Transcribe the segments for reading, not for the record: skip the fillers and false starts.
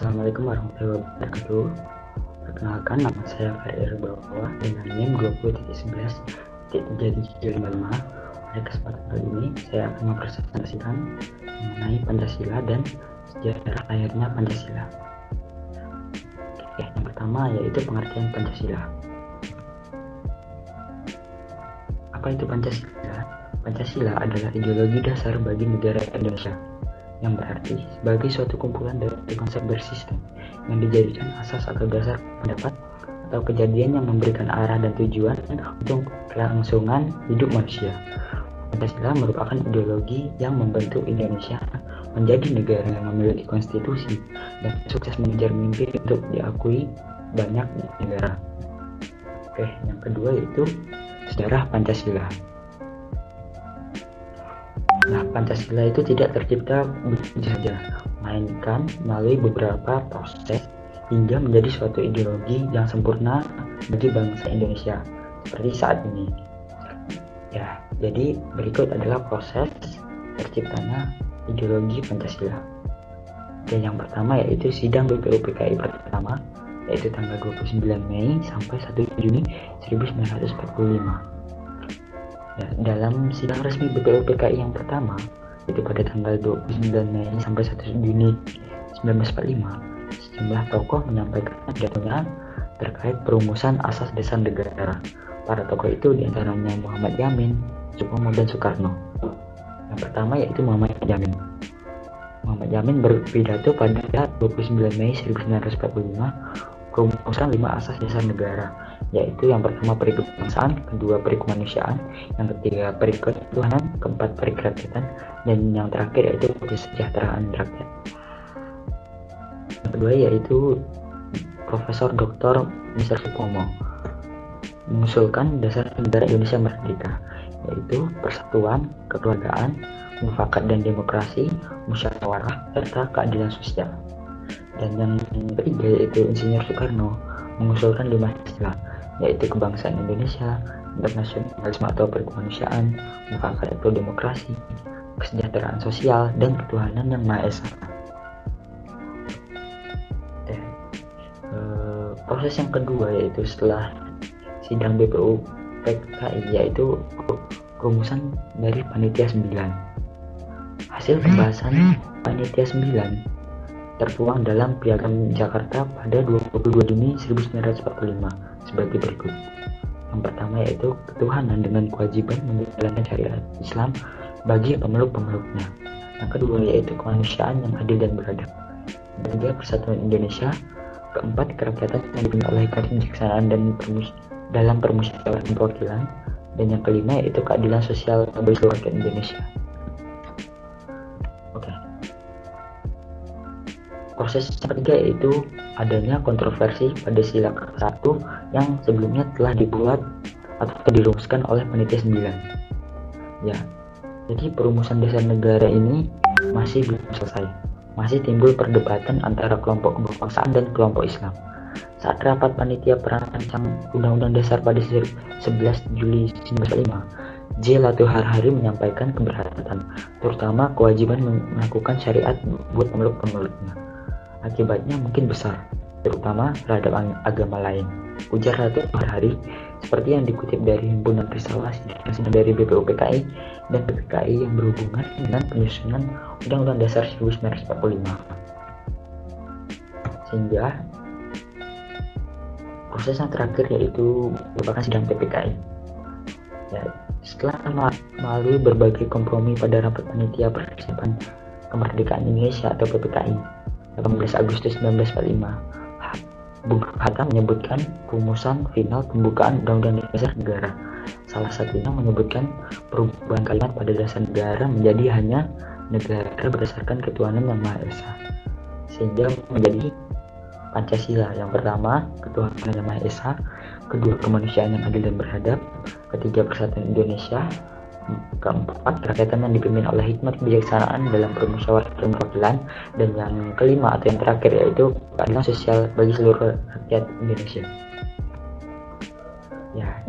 Assalamualaikum warahmatullahi wabarakatuh. Perkenalkan, nama saya Farir Bawa dengan NIM 20.11.355. Pada kesempatan kali ini, saya akan mempresentasikan mengenai Pancasila dan sejarah lahirnya Pancasila. Yang pertama yaitu pengertian Pancasila. Apa itu Pancasila? Pancasila adalah ideologi dasar bagi negara Indonesia, yang berarti sebagai suatu kumpulan dari konsep bersistem yang dijadikan asas atau dasar pendapat atau kejadian yang memberikan arah dan tujuan untuk kelangsungan hidup manusia. Pancasila merupakan ideologi yang membentuk Indonesia menjadi negara yang memiliki konstitusi dan sukses mengejar mimpi untuk diakui banyak negara. Yang kedua yaitu sejarah Pancasila. Nah, Pancasila itu tidak tercipta begitu saja, melainkan melalui beberapa proses hingga menjadi suatu ideologi yang sempurna bagi bangsa Indonesia seperti saat ini. Jadi berikut adalah proses terciptanya ideologi Pancasila. Yang pertama yaitu sidang BPUPKI pertama, yaitu tanggal 29 Mei sampai 1 Juni 1945. Dalam sidang resmi BPUPKI yang pertama, itu pada tanggal 29 Mei sampai 1 Juni 1945, sejumlah tokoh menyampaikan pidatonya terkait perumusan asas dasar negara. Para tokoh itu diantaranya Muhammad Yamin, Supomo, dan Soekarno. Yang pertama yaitu Muhammad Yamin. Muhammad Yamin berpidato pada 29 Mei 1945 perumusan 5 asas dasar negara, yaitu yang pertama peri kebangsaan, kedua peri kemanusiaan, yang ketiga peri ketuhanan, keempat peri kerakyatan, dan yang terakhir yaitu kesejahteraan rakyat. Yang kedua yaitu Profesor Dr. Mr. Supomo mengusulkan dasar negara Indonesia merdeka, yaitu persatuan, kekeluargaan, mufakat dan demokrasi, musyawarah, serta keadilan sosial. Dan yang ketiga yaitu Insinyur Soekarno mengusulkan 5 istilah, yaitu kebangsaan Indonesia, internasionalisme atau perkemanusiaan, mufakat atau demokrasi, kesejahteraan sosial, dan ketuhanan yang Maha Esa. Proses yang kedua yaitu setelah sidang BPUPKI yaitu rumusan dari Panitia 9. Hasil pembahasan Panitia 9 tertuang dalam Piagam Jakarta pada 22 Juni 1945 sebagai berikut. Yang pertama yaitu ketuhanan dengan kewajiban menjalankan syariat Islam bagi pemeluk-pemeluknya. Yang kedua yaitu kemanusiaan yang adil dan beradab. Yang ketiga persatuan Indonesia. Keempat kerakyatan yang dipimpin oleh kebijaksanaan dan dalam permusyawaratan perwakilan. Dan yang kelima yaitu keadilan sosial bagi seluruh rakyat Indonesia. Proses yang ketiga yaitu adanya kontroversi pada sila ke-1 yang sebelumnya telah dibuat atau dirumuskan oleh Panitia 9. Jadi perumusan dasar negara ini masih belum selesai. Masih timbul perdebatan antara kelompok kebangsaan dan kelompok Islam. Saat rapat panitia perancang Undang-Undang Dasar pada 11 Juli 1945, J. Latuh Harhari menyampaikan keberatan, terutama kewajiban melakukan syariat buat pemeluk-pemeluknya. Akibatnya mungkin besar, terutama terhadap agama lain, ujar Latuh Harhari, seperti yang dikutip dari Himpunan Risalah dari BPUPKI dan PPKI yang berhubungan dengan penyusunan Undang-Undang Dasar 1945. Sehingga proses yang terakhir yaitu merupakan sidang PPKI. Setelah melalui berbagai kompromi pada rapat panitia persiapan kemerdekaan Indonesia atau PPKI 18 Agustus 1945, Bung Hatta menyebutkan rumusan final pembukaan Undang-Undang Dasar Negara. Salah satunya menyebutkan perubahan kalimat pada dasar negara menjadi hanya negara berdasarkan ketuhanan yang Maha Esa, sehingga menjadi Pancasila. Yang pertama, ketuhanan yang Maha Esa. Kedua, kemanusiaan yang adil dan beradab. Ketiga, persatuan Indonesia. Keempat, kerakyatan yang dipimpin oleh hikmat kebijaksanaan dalam permusyawaratan perwakilan. Dan yang kelima atau yang terakhir yaitu keadilan sosial bagi seluruh rakyat Indonesia.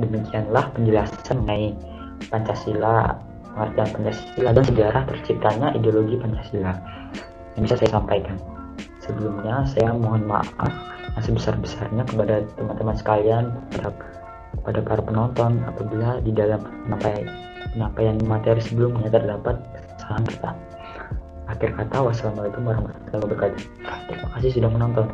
Demikianlah penjelasan mengenai Pancasila, pengertian Pancasila dan sejarah terciptanya ideologi Pancasila yang bisa saya sampaikan. Sebelumnya saya mohon maaf yang sebesar-besarnya kepada teman-teman sekalian, kepada para penonton apabila di dalam penyampaian materi sebelumnya terdapat kesalahan kata. Akhir kata, wassalamualaikum warahmatullahi wabarakatuh. Terima kasih sudah menonton.